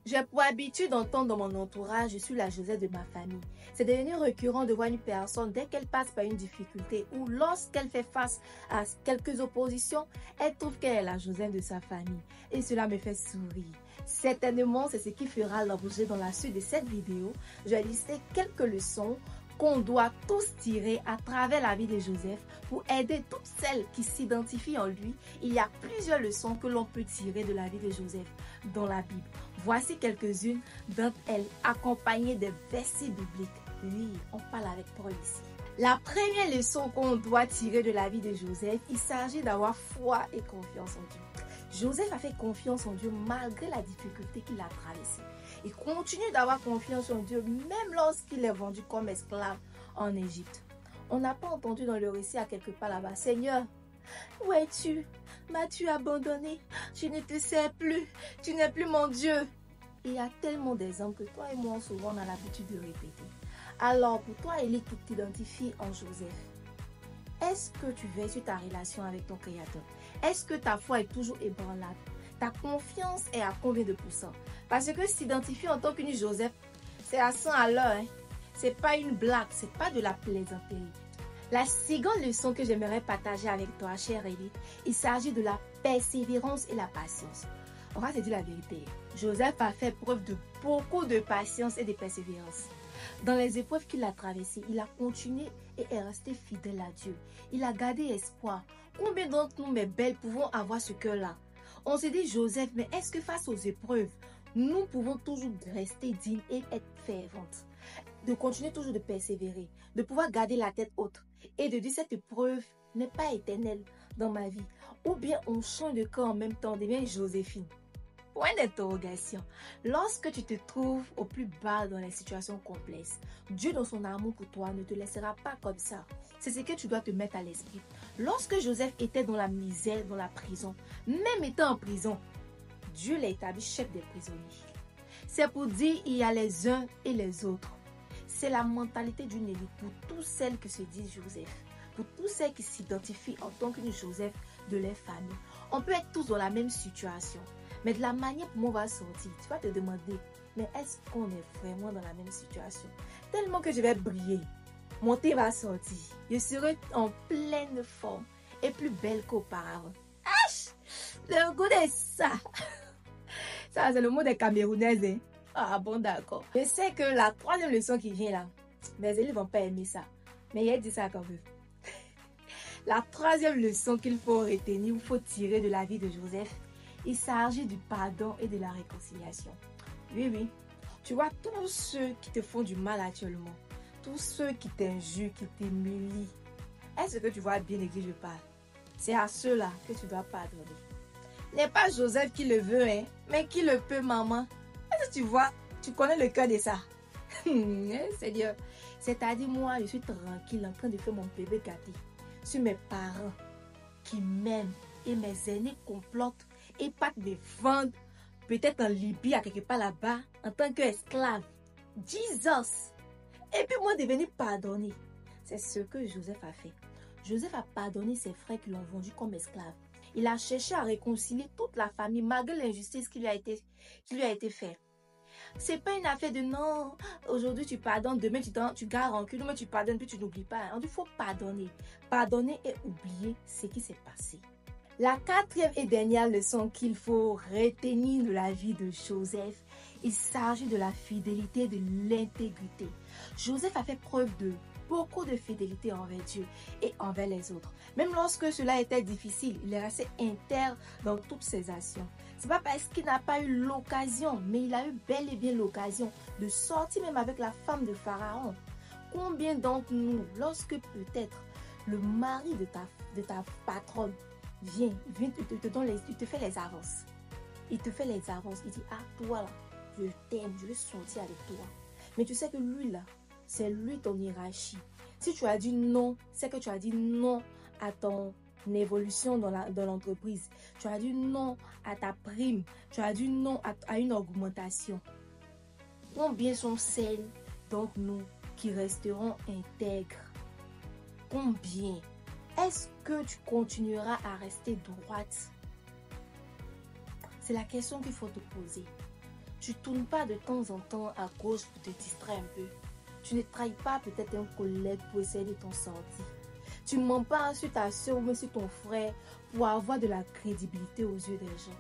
J'ai pour habitude d'entendre dans mon entourage, je suis la Josette de ma famille. C'est devenu récurrent de voir une personne, dès qu'elle passe par une difficulté ou lorsqu'elle fait face à quelques oppositions, elle trouve qu'elle est la Josette de sa famille. Et cela me fait sourire. Certainement, c'est ce qui fera l'objet dans la suite de cette vidéo. Je vais lister quelques leçons qu'on doit tous tirer à travers la vie de Joseph pour aider toutes celles qui s'identifient en lui. Il y a plusieurs leçons que l'on peut tirer de la vie de Joseph dans la Bible. Voici quelques-unes d'entre elles accompagnées de versets bibliques. Oui, on parle avec Paul ici. La première leçon qu'on doit tirer de la vie de Joseph, il s'agit d'avoir foi et confiance en Dieu. Joseph a fait confiance en Dieu malgré la difficulté qu'il a traversée. Il continue d'avoir confiance en Dieu même lorsqu'il est vendu comme esclave en Égypte. On n'a pas entendu dans le récit à quelque part là-bas, Seigneur, où es-tu? M'as-tu abandonné? Je ne te sers plus. Tu n'es plus mon Dieu. Il y a tellement d'exemples que toi et moi, souvent, on a l'habitude de répéter. Alors, pour toi, Élie, qui t'identifie en Joseph, est-ce que tu veilles sur ta relation avec ton Créateur? Est-ce que ta foi est toujours ébranlable? Ta confiance est à combien de pourcents? Parce que s'identifier en tant qu'une Joseph, c'est à 100 à l'heure. Hein? C'est pas une blague, c'est pas de la plaisanterie. La seconde leçon que j'aimerais partager avec toi, chère Élie, il s'agit de la persévérance et la patience. On va se dire la vérité. Joseph a fait preuve de beaucoup de patience et de persévérance. Dans les épreuves qu'il a traversées, il a continué et est resté fidèle à Dieu. Il a gardé espoir. Combien d'entre nous, mes belles, pouvons avoir ce cœur-là? On se dit, Joseph, mais est-ce que face aux épreuves, nous pouvons toujours rester dignes et être ferventes? De continuer toujours de persévérer, de pouvoir garder la tête haute et de dire cette épreuve n'est pas éternelle dans ma vie. Ou bien on change de camp en même temps, on devient Joséphine. Point d'interrogation. Lorsque tu te trouves au plus bas dans les situations complexes, Dieu dans son amour pour toi ne te laissera pas comme ça. C'est ce que tu dois te mettre à l'esprit. Lorsque Joseph était dans la misère, dans la prison, même étant en prison, Dieu l'a établi chef des prisonniers. C'est pour dire il y a les uns et les autres. C'est la mentalité d'une élite pour toutes celles qui se disent Joseph, pour toutes celles qui s'identifient en tant qu'une Joseph de leur famille. On peut être tous dans la même situation, mais de la manière pour on va sortir, tu vas te demander, mais est-ce qu'on est vraiment dans la même situation? Tellement que je vais briller, mon thé va sortir, je serai en pleine forme et plus belle qu'auparavant. Le goût de ça! Ça, c'est le mot des Camerounaises. Hein? Ah bon, d'accord. Je sais que la troisième leçon qui vient là, mes élèves vont pas aimer ça. Mais il a dit ça quand même. La troisième leçon qu'il faut retenir, il faut tirer de la vie de Joseph, il s'agit du pardon et de la réconciliation. Oui, oui. Tu vois, tous ceux qui te font du mal actuellement, tous ceux qui t'injurent, qui t'humilient, est-ce que tu vois bien de qui je parle? C'est à ceux-là que tu dois pardonner. N'est pas Joseph qui le veut, hein, mais qui le peut, maman. Est-ce que tu vois, tu connais le cœur de ça? Seigneur, c'est-à-dire moi, je suis tranquille en train de faire mon bébé gâté sur mes parents qui m'aiment et mes aînés complotent et pas me vendent peut-être en Libye, à quelque part là-bas, en tant qu'esclave. Jesus! Et puis moi, devenir pardonner. C'est ce que Joseph a fait. Joseph a pardonné ses frères qui l'ont vendu comme esclave. Il a cherché à réconcilier toute la famille malgré l'injustice qui lui a été faite. C'est pas une affaire de non, aujourd'hui tu pardonnes, demain tu gardes rancune, demain tu pardonnes, puis tu n'oublies pas. Il faut pardonner. Pardonner et oublier ce qui s'est passé. La quatrième et dernière leçon qu'il faut retenir de la vie de Joseph, il s'agit de la fidélité et de l'intégrité. Joseph a fait preuve de beaucoup de fidélité envers Dieu et envers les autres. Même lorsque cela était difficile, il est resté intègre dans toutes ses actions. C'est pas parce qu'il n'a pas eu l'occasion, mais il a eu bel et bien l'occasion de sortir même avec la femme de Pharaon. Combien d'entre nous, lorsque peut-être le mari de ta patronne vient il te fait les avances. Il te fait les avances. Il dit, ah, toi là, je t'aime, je veux sortir avec toi. Mais tu sais que lui là, c'est lui ton hiérarchie. Si tu as dit non, c'est que tu as dit non à ton évolution dans l'entreprise. Tu as dit non à ta prime. Tu as dit non à une augmentation. Combien sont celles d'entre nous qui resteront intègres? Combien? Est-ce que tu continueras à rester droite? C'est la question qu'il faut te poser. Tu tournes pas de temps en temps à gauche pour te distraire un peu. Tu ne trahis pas peut-être un collègue pour essayer de t'en sortir. Tu ne mens pas sur ta soeur ou même sur ton frère pour avoir de la crédibilité aux yeux des gens.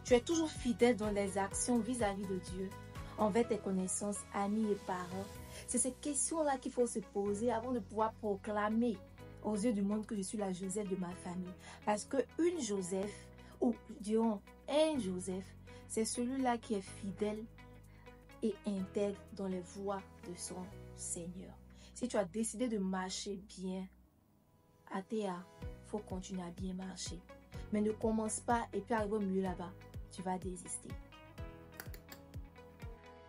Tu es toujours fidèle dans les actions vis-à-vis de Dieu, envers tes connaissances, amis et parents. C'est ces questions-là qu'il faut se poser avant de pouvoir proclamer aux yeux du monde que je suis la Joseph de ma famille. Parce que une Joseph, ou disons un Joseph, c'est celui-là qui est fidèle et intègre dans les voies de son Seigneur. Si tu as décidé de marcher bien, Athéa, il faut continuer à bien marcher. Mais ne commence pas et puis arrive au milieu là-bas, tu vas désister.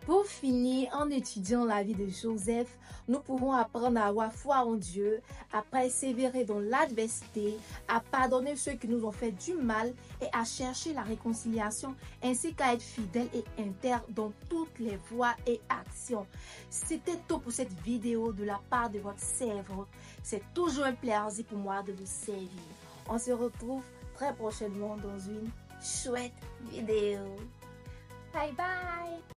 Pour finir, en étudiant la vie de Joseph, nous pouvons apprendre à avoir foi en Dieu, à persévérer dans l'adversité, à pardonner ceux qui nous ont fait du mal et à chercher la réconciliation, ainsi qu'à être fidèle et intègre dans toutes les voies et actions. C'était tout pour cette vidéo de la part de votre servante. C'est toujours un plaisir pour moi de vous servir. On se retrouve très prochainement dans une chouette vidéo. Bye bye!